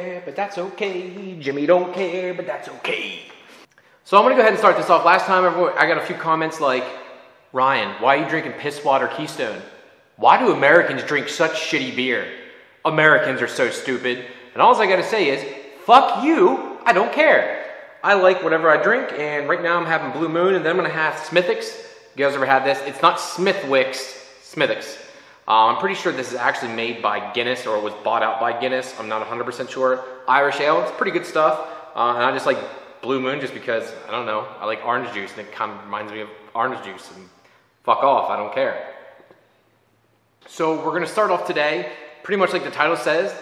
care, but that's okay. Jimmy don't care, but that's okay. So I'm gonna go ahead and start this off. Last time I got a few comments like, Ryan, why are you drinking piss water Keystone? Why do Americans drink such shitty beer? Americans are so stupid. And all I gotta say is, fuck you, I don't care. I like whatever I drink, and right now I'm having Blue Moon, and then I'm gonna have Smithwick's. You guys ever had this? It's not Smithwick's, Smithwick's. I'm pretty sure this is actually made by Guinness, or was bought out by Guinness. I'm not 100% sure. Irish ale, it's pretty good stuff. And I just like Blue Moon just because, I don't know, I like orange juice, and it kind of reminds me of orange juice, and fuck off, I don't care. So we're gonna start off today, pretty much like the title says,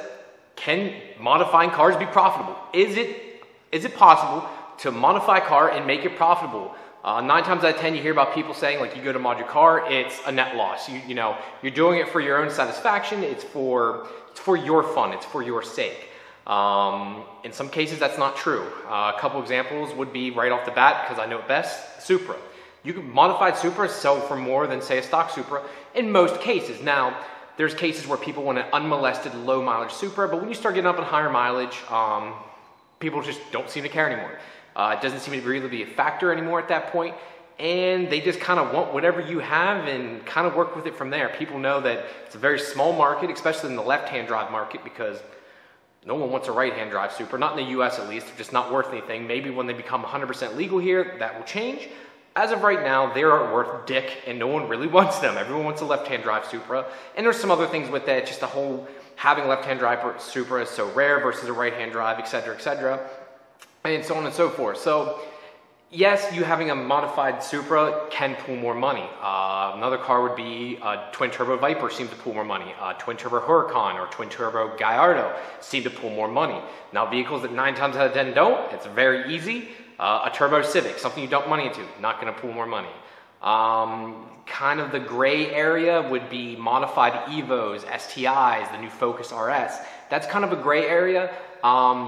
can modifying cars be profitable? Is it possible to modify a car and make it profitable? 9 times out of 10 you hear about people saying, like, you go to mod your car, it's a net loss. You know, you're doing it for your own satisfaction, it's for your fun, it's for your sake. In some cases that's not true. A couple examples would be right off the bat, because I know it best, Supra. You can modified Supra sell for more than, say, a stock Supra in most cases. Now, there's cases where people want an unmolested low mileage Supra, but when you start getting up in higher mileage, people just don't seem to care anymore. It doesn't seem to really be a factor anymore at that point, and they just kind of want whatever you have and kind of work with it from there. People know that it's a very small market, especially in the left-hand drive market, because no one wants a right-hand drive Supra, not in the US at least. They're just not worth anything. Maybe when they become 100% legal here, that will change. As of right now, they aren't worth dick, and no one really wants them. Everyone wants a left-hand drive Supra, and there's some other things with that, just the whole having left-hand drive Supra is so rare versus a right-hand drive, etc., and so on and so forth. So, yes, you having a modified Supra can pull more money. Another car would be a twin-turbo Viper seems to pull more money. Twin-turbo Huracan or twin-turbo Gallardo seem to pull more money. Now, vehicles that 9 times out of 10 don't, it's very easy. A turbo Civic, something you dump money into, not going to pull more money. Kind of the gray area would be modified Evos, STIs, the new Focus RS. That's kind of a gray area.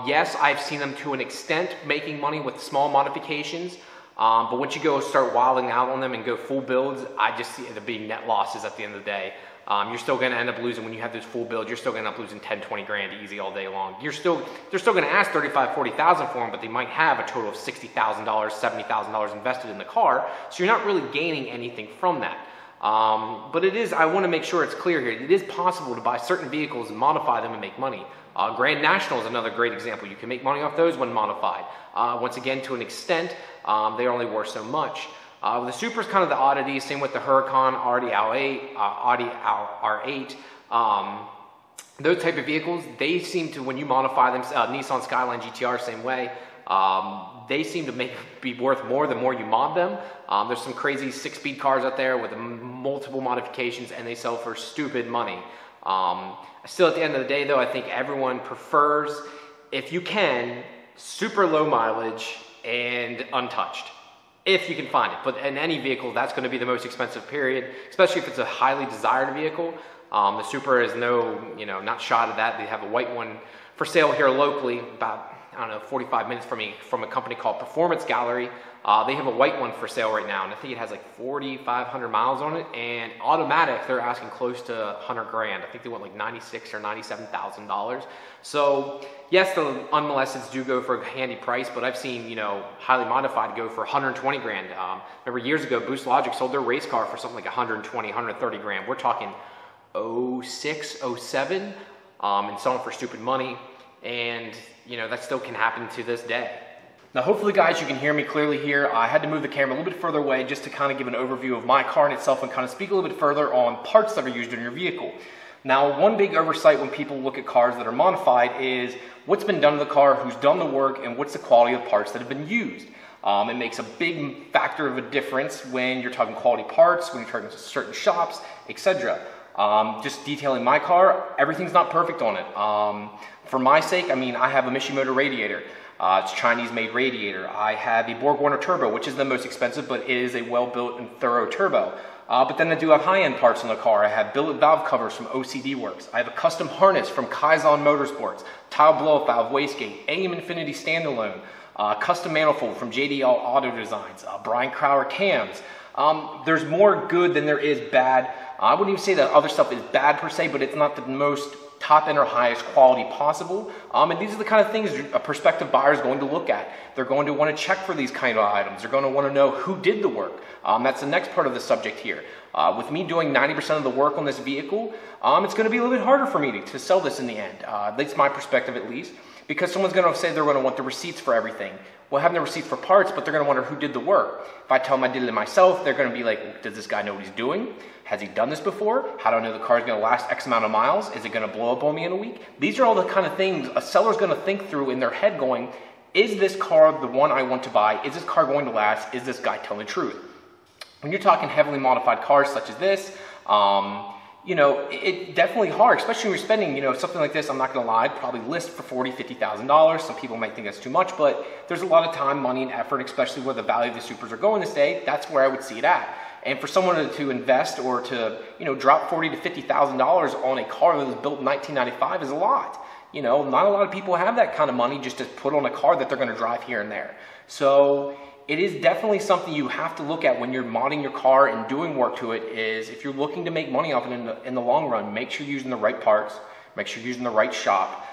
Yes, I've seen them to an extent making money with small modifications, but once you go start wilding out on them and go full builds, I just see it being net losses at the end of the day. You're still going to end up losing, when you have those full builds, you're still going to end up losing 10, 20 grand easy all day long. They're still going to ask 35, 40,000 for them, but they might have a total of $60,000, $70,000 invested in the car, so you're not really gaining anything from that. But it is, I want to make sure it's clear here, it is possible to buy certain vehicles and modify them and make money. Grand National is another great example. You can make money off those when modified. Once again, to an extent, they're only worth so much. The Supra is kind of the oddity, same with the Huracan, Audi R8. Those type of vehicles, they seem to, when you modify them, Nissan Skyline GTR, same way, they seem to be worth more the more you mod them. There's some crazy 6-speed cars out there with multiple modifications, and they sell for stupid money. Still, at the end of the day, though, I think everyone prefers, if you can, super low mileage and untouched, if you can find it. But in any vehicle, that's going to be the most expensive, period, especially if it's a highly desired vehicle. The Supra is not shy of that. They have a white one for sale here locally, about, I don't know, 45 minutes from a company called Performance Gallery. They have a white one for sale right now, and I think it has like 4,500 miles on it, and automatic, they're asking close to 100 grand. I think they want like $96,000 or $97,000. So, yes, the unmolesteds do go for a handy price, but I've seen, highly modified go for 120 grand. Remember years ago, Boost Logic sold their race car for something like 120, 130 grand. We're talking 06, 07, and selling for stupid money, and, that still can happen to this day. Now, hopefully, guys, you can hear me clearly here. I had to move the camera a little bit further away just to kind of give an overview of my car in itself and kind of speak a little bit further on parts that are used in your vehicle. Now, one big oversight when people look at cars that are modified is what's been done to the car, who's done the work, and what's the quality of parts that have been used. It makes a big factor of a difference when you're talking quality parts, when you're talking to certain shops, etc. Just detailing my car, everything's not perfect on it. For my sake, I have a Mishimoto radiator. It's Chinese-made radiator. I have a BorgWarner turbo, which is the most expensive, but it is a well-built and thorough turbo. But then I do have high-end parts on the car. I have billet valve covers from OCD Works. I have a custom harness from Kaizen Motorsports, tile blow-up valve wastegate, AM Infinity standalone, custom manifold from JDL Auto Designs, Brian Crowder cams. There's more good than there is bad. I wouldn't even say that other stuff is bad per se, but it's not the most top end or highest quality possible. And these are the kind of things a prospective buyer is going to look at. They're going to want to check for these kind of items. They're going to want to know who did the work. That's the next part of the subject here. With me doing 90% of the work on this vehicle, it's going to be a little bit harder for me to sell this in the end. That's my perspective at least, because someone's going to say they're going to want the receipts for everything. Well, having the receipts for parts, but they're going to wonder who did the work. If I tell them I did it myself, they're going to be like, does this guy know what he's doing? Has he done this before? How do I know the car is going to last X amount of miles? Is it going to blow up on me in a week? These are all the kind of things a seller's going to think through in their head going, is this car the one I want to buy? Is this car going to last? Is this guy telling the truth? When you're talking heavily modified cars such as this, you know, it's definitely hard, especially when you're spending, you know, something like this, I'm not going to lie, I'd probably list for $40,000, $50,000. Some people might think that's too much, but there's a lot of time, money, and effort, especially where the value of the Supras are going this day. That's where I would see it at. And for someone to invest or to, you know, drop $40,000 to $50,000 on a car that was built in 1995 is a lot. You know, not a lot of people have that kind of money just to put on a car that they're going to drive here and there. So it is definitely something you have to look at when you're modding your car and doing work to it. Is if you're looking to make money off it in the long run, make sure you're using the right parts, make sure you're using the right shop,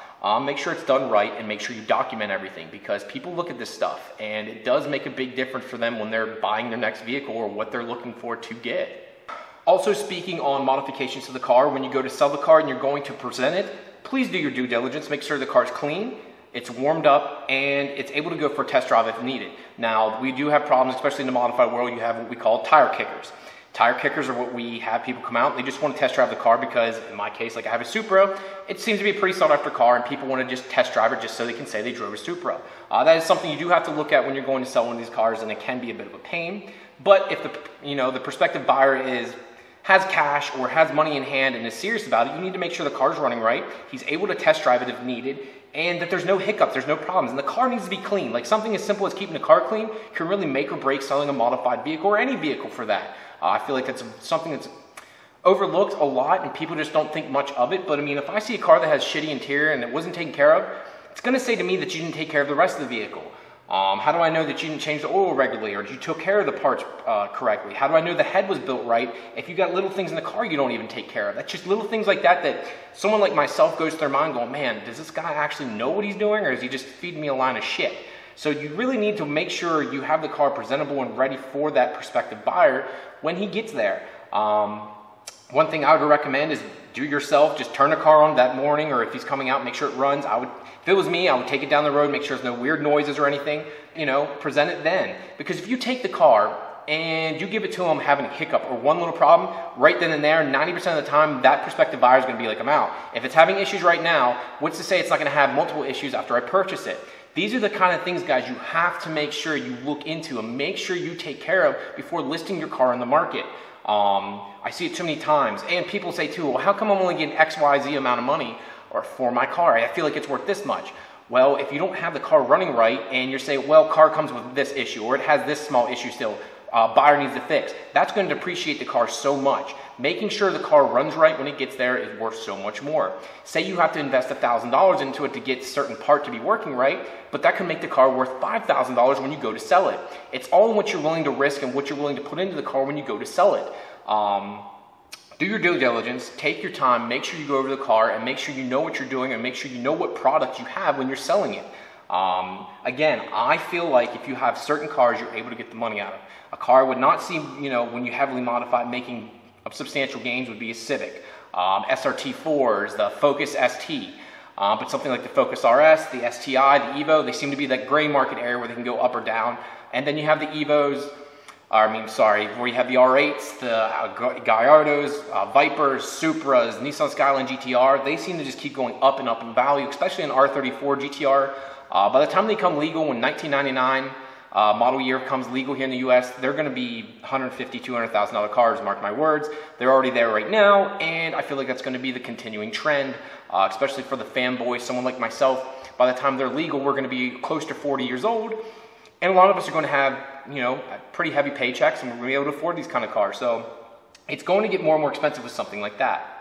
make sure it's done right, and make sure you document everything, because people look at this stuff and it does make a big difference for them when they're buying their next vehicle or what they're looking for to get. Also, speaking on modifications to the car, when you go to sell the car and you're going to present it, please do your due diligence. Make sure the car is clean, it's warmed up, and it's able to go for a test drive if needed. Now, we do have problems, especially in the modified world. You have what we call tire kickers. Tire kickers are what we have people come out, they just want to test drive the car because, in my case, like I have a Supra, it seems to be a pretty sought after car and people want to just test drive it just so they can say they drove a Supra. That is something you do have to look at when you're going to sell one of these cars, and it can be a bit of a pain. But if the prospective buyer has cash or has money in hand and is serious about it, you need to make sure the car's running right, he's able to test drive it if needed, and that there's no hiccups, there's no problems, and the car needs to be clean. Like something as simple as keeping the car clean can really make or break selling a modified vehicle, or any vehicle for that. I feel like that's something that's overlooked a lot and people just don't think much of it. But I mean, if I see a car that has shitty interior and it wasn't taken care of, it's going to say to me that you didn't take care of the rest of the vehicle. How do I know that you didn't change the oil regularly, or you took care of the parts correctly? How do I know the head was built right if you got little things in the car you don't even take care of? That's just little things like that that someone like myself goes through their mind going, man, does this guy actually know what he's doing, or is he just feeding me a line of shit? So you really need to make sure you have the car presentable and ready for that prospective buyer when he gets there. One thing I would recommend is do yourself, just turn the car on that morning, or if he's coming out, make sure it runs. If it was me, I would take it down the road, make sure there's no weird noises or anything, you know, present it then. Because if you take the car and you give it to him having a hiccup or one little problem, right then and there, 90% of the time, that prospective buyer is going to be like, I'm out. If it's having issues right now, what's to say it's not going to have multiple issues after I purchase it? These are the kind of things, guys, you have to make sure you look into and make sure you take care of before listing your car on the market. I see it too many times. And people say too, well, how come I'm only getting X, Y, Z amount of money for my car? I feel like it's worth this much. Well, if you don't have the car running right and you're saying, well, car comes with this issue or it has this small issue still, buyer needs to fix, that's going to depreciate the car so much. Making sure the car runs right when it gets there is worth so much more. Say you have to invest $1,000 into it to get a certain part to be working right, but that can make the car worth $5,000 when you go to sell it. It's all in what you're willing to risk and what you're willing to put into the car when you go to sell it. Do your due diligence, take your time, make sure you go over the car and make sure you know what you're doing and make sure you know what product you have when you're selling it. Again, I feel like if you have certain cars you're able to get the money out of. A car would not seem, you know, when you heavily modify, making substantial gains would be a Civic, SRT4s, the Focus ST, but something like the Focus RS, the STI, the Evo, they seem to be that gray market area where they can go up or down. And then you have the Evos, where you have the R8s, the Gallardos, Vipers, Supras, Nissan Skyline GTR. They seem to just keep going up and up in value, especially an R34 GTR. By the time they come legal in 1999, model year comes legal here in the US, they're going to be $150,000, $200,000 cars, mark my words. They're already there right now, and I feel like that's going to be the continuing trend, especially for the fanboys, someone like myself. By the time they're legal, we're going to be close to 40 years old, and a lot of us are going to have, you know, pretty heavy paychecks, and we're going to be able to afford these kind of cars. So it's going to get more and more expensive with something like that.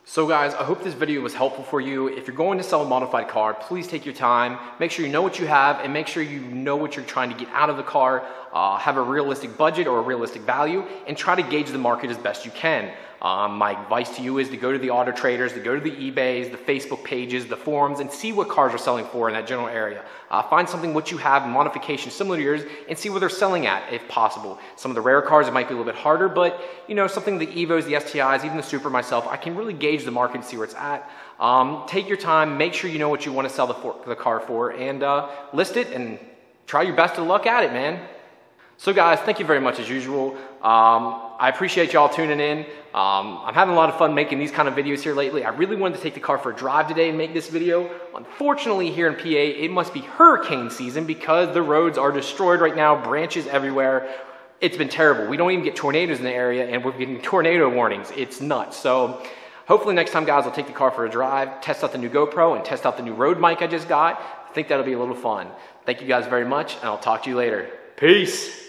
So guys, I hope this video was helpful for you. If you're going to sell a modified car, please take your time, make sure you know what you have, and make sure you know what you're trying to get out of the car, have a realistic budget or a realistic value, and try to gauge the market as best you can. My advice to you is to go to the auto traders, to go to the eBays, the Facebook pages, the forums, and see what cars are selling for in that general area. Find something what you have, modification similar to yours, and see what they're selling at if possible. Some of the rare cars, it might be a little bit harder, but you know, something the Evos, the STIs, even the Super myself, I can really gauge the market and see where it's at. Take your time, make sure you know what you want to sell the car for, and list it and try your best of luck at it, man. So guys, thank you very much as usual. I appreciate y'all tuning in. I'm having a lot of fun making these kind of videos here lately. I really wanted to take the car for a drive today and make this video. Unfortunately, here in PA, it must be hurricane season because the roads are destroyed right now, branches everywhere. It's been terrible. We don't even get tornadoes in the area, and we're getting tornado warnings. It's nuts. So hopefully next time, guys, I'll take the car for a drive, test out the new GoPro, and test out the new Rode mic I just got. I think that'll be a little fun. Thank you guys very much, and I'll talk to you later. Peace.